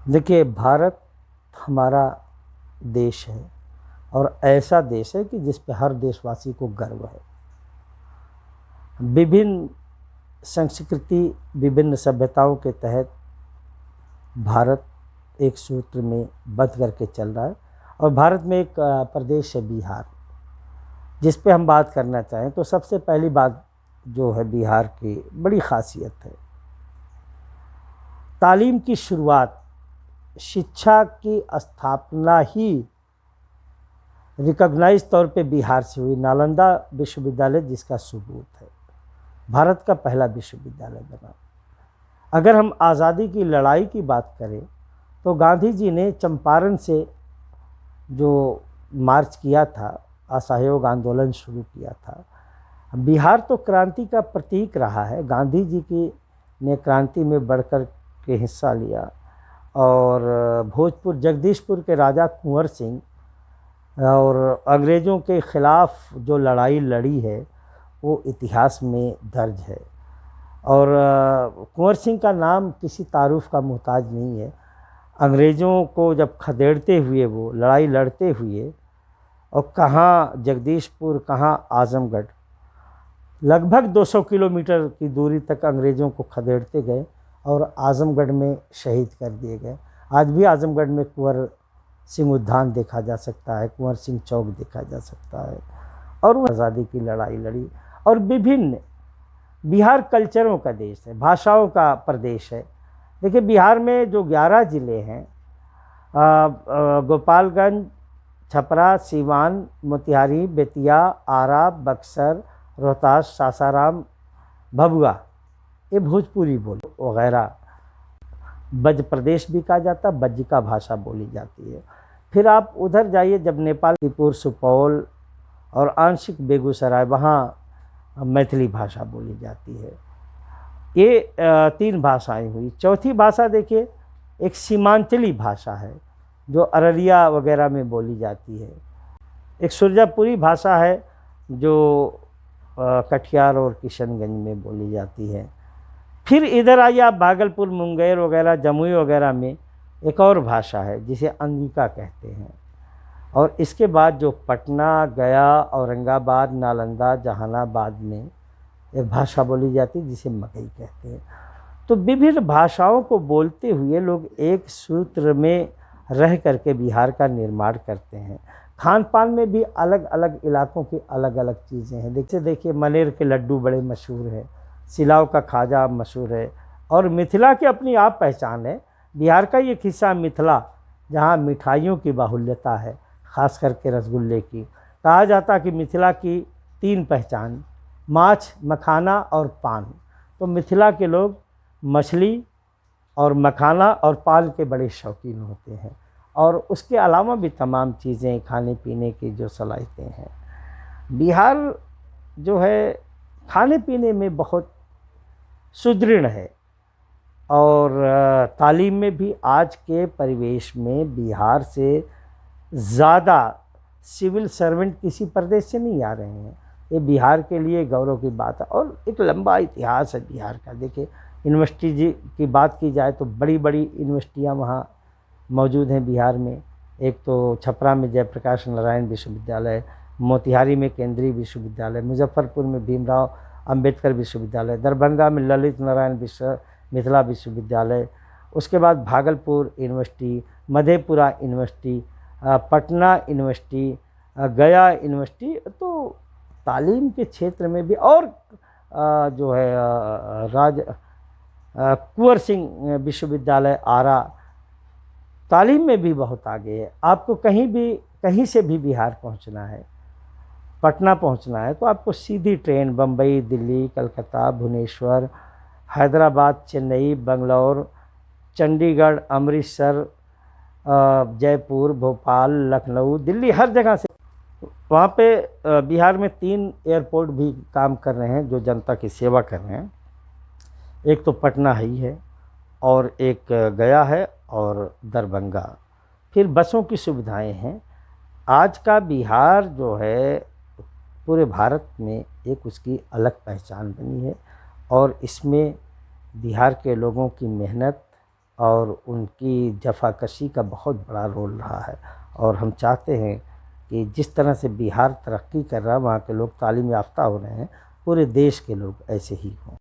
देखिए, भारत हमारा देश है और ऐसा देश है कि जिस पे हर देशवासी को गर्व है। विभिन्न संस्कृति, विभिन्न सभ्यताओं के तहत भारत एक सूत्र में बंध करके चल रहा है। और भारत में एक प्रदेश है बिहार, जिस पे हम बात करना चाहें तो सबसे पहली बात जो है बिहार की बड़ी ख़ासियत है, तालीम की शुरुआत, शिक्षा की स्थापना ही रिकॉग्नाइज तौर पे बिहार से हुई। नालंदा विश्वविद्यालय जिसका सबूत है, भारत का पहला विश्वविद्यालय बना। अगर हम आज़ादी की लड़ाई की बात करें तो गांधी जी ने चंपारण से जो मार्च किया था, असहयोग आंदोलन शुरू किया था। बिहार तो क्रांति का प्रतीक रहा है। गांधी जी की ने क्रांति में बढ़कर के हिस्सा लिया और भोजपुर जगदीशपुर के राजा कुंवर सिंह और अंग्रेज़ों के ख़िलाफ़ जो लड़ाई लड़ी है वो इतिहास में दर्ज है। और कुंवर सिंह का नाम किसी तारुफ का मोहताज नहीं है। अंग्रेज़ों को जब खदेड़ते हुए, वो लड़ाई लड़ते हुए, और कहाँ जगदीशपुर कहाँ आज़मगढ़, लगभग 200 किलोमीटर की दूरी तक अंग्रेज़ों को खदेड़ते गए और आज़मगढ़ में शहीद कर दिए गए। आज भी आज़मगढ़ में कुंवर सिंह उद्यान देखा जा सकता है, कुंवर सिंह चौक देखा जा सकता है। और वो आज़ादी की लड़ाई लड़ी। और विभिन्न, बिहार कल्चरों का देश है, भाषाओं का प्रदेश है। देखिए, बिहार में जो 11 ज़िले हैं, गोपालगंज, छपरा, सीवान, मोतिहारी, बेतिया, आरा, बक्सर, रोहतास, सासाराम, भभुआ, ये भोजपुरी बोली वगैरह। ब्रज प्रदेश भी कहा जाता है, बज्जिका भाषा बोली जाती है। फिर आप उधर जाइए, जब नेपाल, त्रिपुर, सुपौल और आंशिक बेगूसराय, वहाँ मैथिली भाषा बोली जाती है। ये 3 भाषाएं हुई। चौथी भाषा देखिए, एक सीमांचली भाषा है जो अररिया वगैरह में बोली जाती है। एक सुरजापुरी भाषा है जो कटिहार और किशनगंज में बोली जाती है। फिर इधर आइए आप, भागलपुर, मुंगेर वगैरह, जमुई वगैरह में एक और भाषा है जिसे अंगिका कहते हैं। और इसके बाद जो पटना, गया, औरंगाबाद, नालंदा, जहानाबाद में एक भाषा बोली जाती है जिसे मगही कहते हैं। तो विभिन्न भाषाओं को बोलते हुए लोग एक सूत्र में रह करके बिहार का निर्माण करते हैं। खान पान में भी अलग अलग इलाकों की अलग अलग चीज़ें हैं। देखिए, मनेर के लड्डू बड़े मशहूर हैं, सिलाव का खाजा मशहूर है, और मिथिला की अपनी आप पहचान है। बिहार का एक हिस्सा मिथिला, जहाँ मिठाइयों की बाहुल्यता है, ख़ास करके रसगुल्ले की। कहा जाता कि मिथिला की 3 पहचान, माछ, मखाना और पान। तो मिथिला के लोग मछली और मखाना और पान के बड़े शौकीन होते हैं। और उसके अलावा भी तमाम चीज़ें, खाने पीने की जो सलाहितें हैं। बिहार जो है खाने पीने में बहुत सुदृढ़ है। और तालीम में भी आज के परिवेश में बिहार से ज़्यादा सिविल सर्वेंट किसी प्रदेश से नहीं आ रहे हैं। ये बिहार के लिए गौरव की बात है। और एक लंबा इतिहास है बिहार का। देखिए, यूनिवर्सिटी जी की बात की जाए तो बड़ी बड़ी यूनिवर्सिटियाँ वहाँ मौजूद हैं बिहार में। एक तो छपरा में जयप्रकाश नारायण विश्वविद्यालय, मोतिहारी में केंद्रीय विश्वविद्यालय, मुजफ्फरपुर में भीमराव अंबेडकर विश्वविद्यालय, दरभंगा में ललित नारायण मिथिला विश्वविद्यालय, उसके बाद Bhagalpur university, Madhepura university, Patna university, गया यूनिवर्सिटी। तो तालीम के क्षेत्र में भी, और जो है कुंवर सिंह विश्वविद्यालय आरा, तालीम में भी बहुत आगे है। आपको कहीं से भी बिहार पहुंचना है, पटना पहुंचना है, तो आपको सीधी ट्रेन बम्बई, दिल्ली, कलकत्ता, भुवनेश्वर, हैदराबाद, चेन्नई, बंगलौर, चंडीगढ़, अमृतसर, जयपुर, भोपाल, लखनऊ, दिल्ली, हर जगह से। वहाँ पे बिहार में 3 एयरपोर्ट भी काम कर रहे हैं जो जनता की सेवा कर रहे हैं। एक तो पटना ही है, और एक गया है, और दरभंगा। फिर बसों की सुविधाएं हैं। आज का बिहार जो है पूरे भारत में एक उसकी अलग पहचान बनी है। और इसमें बिहार के लोगों की मेहनत, और उनकी जफाकशी का बहुत बड़ा रोल रहा है। और हम चाहते हैं कि जिस तरह से बिहार तरक्की कर रहा है, वहाँ के लोग तालीम याफ्ता हो रहे हैं, पूरे देश के लोग ऐसे ही हों।